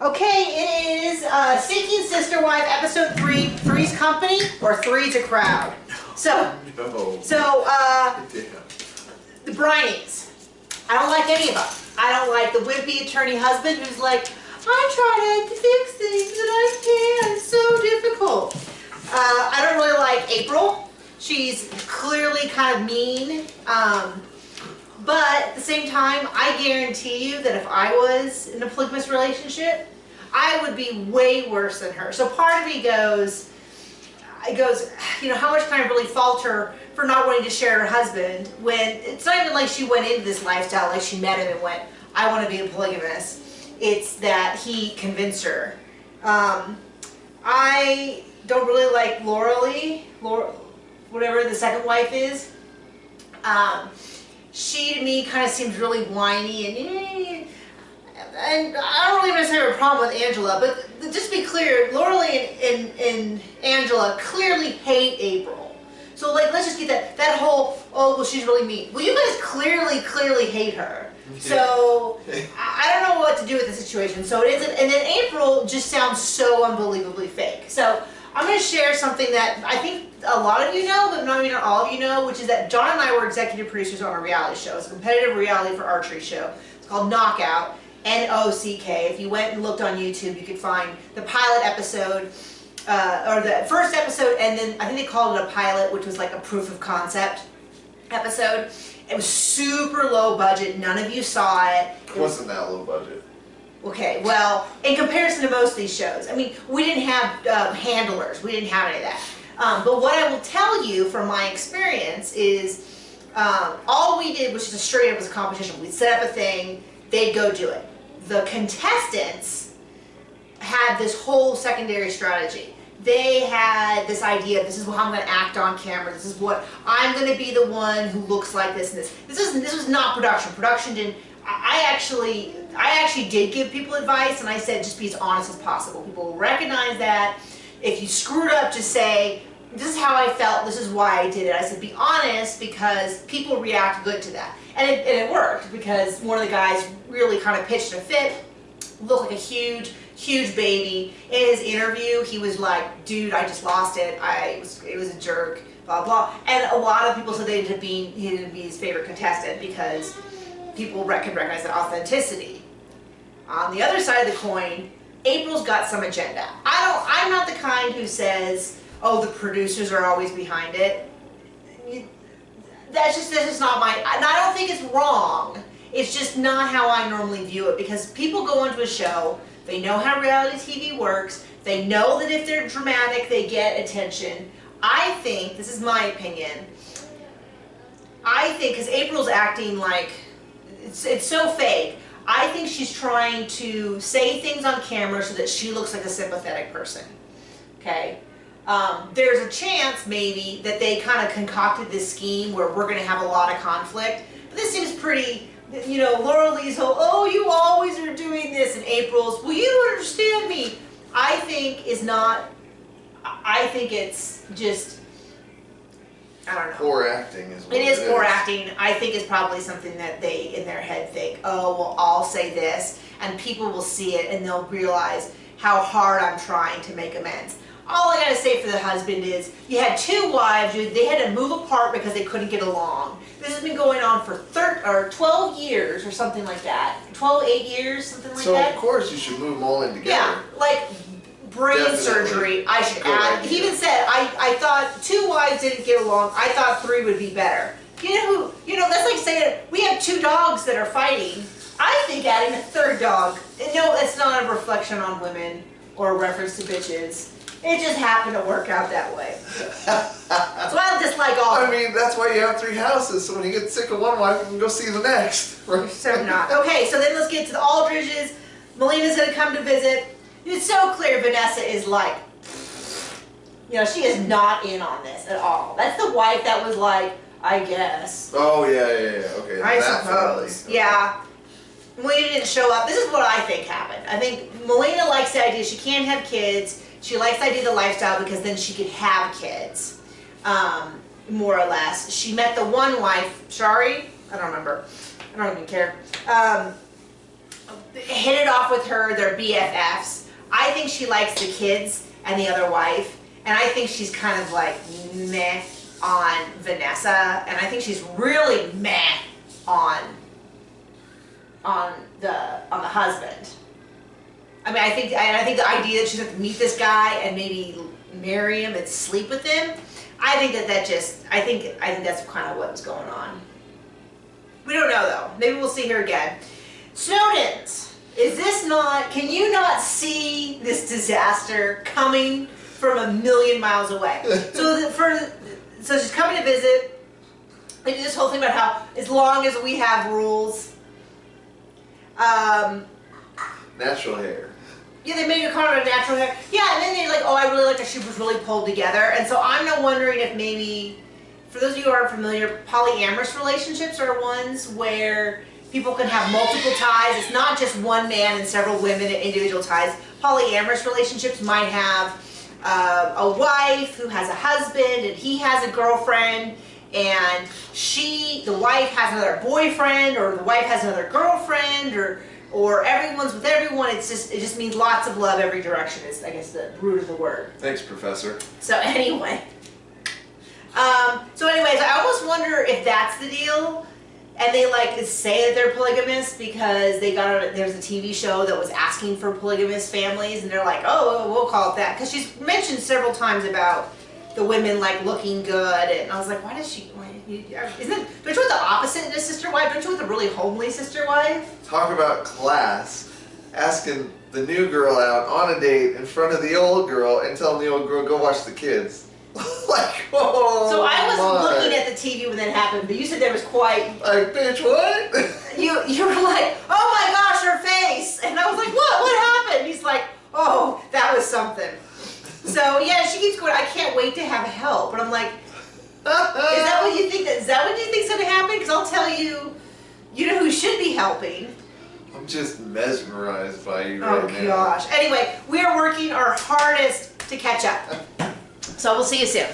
Okay, it is Seeking Sister Wife, episode 3, Three's Company, or Three's a Crowd. So, the Brynies. I don't like any of them. I don't like the wimpy attorney husband who's like, I try to fix things and I can't, it's so difficult. I don't really like April. She's clearly kind of mean. But at the same time, I guarantee you that if I was in a polygamous relationship, I would be way worse than her. So part of me goes, you know, how much can I really fault her for not wanting to share her husband when it's not even like she went into this lifestyle, like she met him and went, I want to be a polygamist. It's that he convinced her. I don't really like Laura, whatever the second wife is. She to me kind of seems really whiny and I don't really necessarily have a problem with Angela, but just to be clear, Laura and Angela clearly hate April. So like, let's just get that whole, oh, well, she's really mean. Well, you guys clearly hate her. So I don't know what to do with the situation. So it isn't, and then April just sounds so unbelievably fake. So I'm going to share something that I think a lot of you know, but maybe not all of you know, which is that John and I were executive producers on a reality show. It's a competitive reality for archery show. It's called Knockout, N-O-C-K. If you went and looked on YouTube, you could find the pilot episode, or the first episode, and then I think they called it a pilot, which was like a proof of concept episode. It was super low budget. None of you saw it. It wasn't that low budget. Okay, well, in comparison to most of these shows, I mean, we didn't have handlers. We didn't have any of that. But what I will tell you from my experience is all we did was just a straight up was competition. We'd set up a thing, they'd go do it. The contestants had this whole secondary strategy. They had this idea, this is how I'm going to act on camera, this is what, I'm going to be the one who looks like this and this. This was not production. Production didn't, I actually did give people advice and I said just be as honest as possible. People will recognize that. If you screwed up, just say, this is how I felt, this is why I did it. I said be honest because people react good to that. And it worked because one of the guys really kind of pitched a fit, looked like a huge baby. In his interview, he was like, dude, I just lost it. It was a jerk, blah, blah. And a lot of people said he didn't be his favorite contestant because people could recognize the authenticity. On the other side of the coin, April's got some agenda. I'm not the kind who says, oh, the producers are always behind it. That's just not my, and I don't think it's wrong. It's just not how I normally view it because people go onto a show, they know how reality TV works, they know that if they're dramatic, they get attention. I think, this is my opinion, I think, because April's acting like, it's so fake, I think she's trying to say things on camera so that she looks like a sympathetic person, okay? There's a chance, maybe, that they kind of concocted this scheme where we're going to have a lot of conflict, but this seems pretty, you know, Laura Lee's whole, oh, you always are doing this, and April's, well, you don't understand me, I think is not, I think it's just, I don't know. Poor acting is what it is. It is poor acting. I think it's probably something that they, in their head, think, oh, well, I'll say this, and people will see it, and they'll realize how hard I'm trying to make amends. All I gotta say for the husband is, you had two wives, they had to move apart because they couldn't get along. This has been going on for 12 years or something like that. 8 years, something like that. So of course you should move them all in together. Yeah, like brain surgery, I should add. He even said, I thought 2 wives didn't get along, I thought 3 would be better. You know, that's like saying, we have 2 dogs that are fighting. I think adding a 3rd dog, no, it's not a reflection on women or a reference to bitches. It just happened to work out that way. So I dislike all of them. I mean, that's why you have 3 houses, so when you get sick of one wife, you can go see the next. Right? So not. Okay, so then let's get to the Aldridges. Melina's going to come to visit. It's so clear Vanessa is like, you know, she is not in on this at all. That's the wife that was like, I guess. Oh, yeah, okay. I suppose. Okay. Yeah. Melina didn't show up. This is what I think happened. I think Melina likes the idea she can't have kids. She likes the idea of the lifestyle because then she could have kids, more or less. She met the one wife, Shari? I don't remember. I don't even care. hit it off with her. They're BFFs. I think she likes the kids and the other wife, and I think she's kind of like meh on Vanessa, and I think she's really meh on the husband. I mean, I think the idea that she's going to meet this guy and maybe marry him and sleep with him, I think I think that's kind of what was going on. We don't know though. Maybe we'll see her again. Snowden's. Can you not see this disaster coming from a million miles away? So she's coming to visit. They do this whole thing about how as long as we have rules. Natural hair. Yeah, they made a comment about natural hair. Yeah, and then they're like, oh, I really like that she was really pulled together. And so I'm now wondering if maybe, for those of you who aren't familiar, polyamorous relationships are ones where people can have multiple ties. It's not just one man and several women and individual ties. Polyamorous relationships might have a wife who has a husband and he has a girlfriend, and the wife has another boyfriend, or the wife has another girlfriend, or everyone's with everyone. It just means lots of love every direction is, I guess, the root of the word. Thanks, Professor. So anyways, I almost wonder if that's the deal, and they like say that they're polygamous because there's a TV show that was asking for polygamous families, and they're like, oh, we'll call it that, because she's mentioned several times about the women like looking good, and I was like, don't you want the opposite in a sister wife? Don't you want the really homely sister wife? Talk about class. Asking the new girl out on a date in front of the old girl and telling the old girl, go watch the kids. Like, oh So I was my. looking at the TV when that happened, but you said there was quite... Like, bitch, what? You were like, oh my gosh, her face! And I was like, what happened? He's like, oh, that was something. So yeah, she keeps going, I can't wait to have help. But I'm like, is that what you think is going to happen? Because I'll tell you, you know who should be helping. I'm just mesmerized by you right now. Oh gosh. Anyway, we are working our hardest to catch up. So we'll see you soon.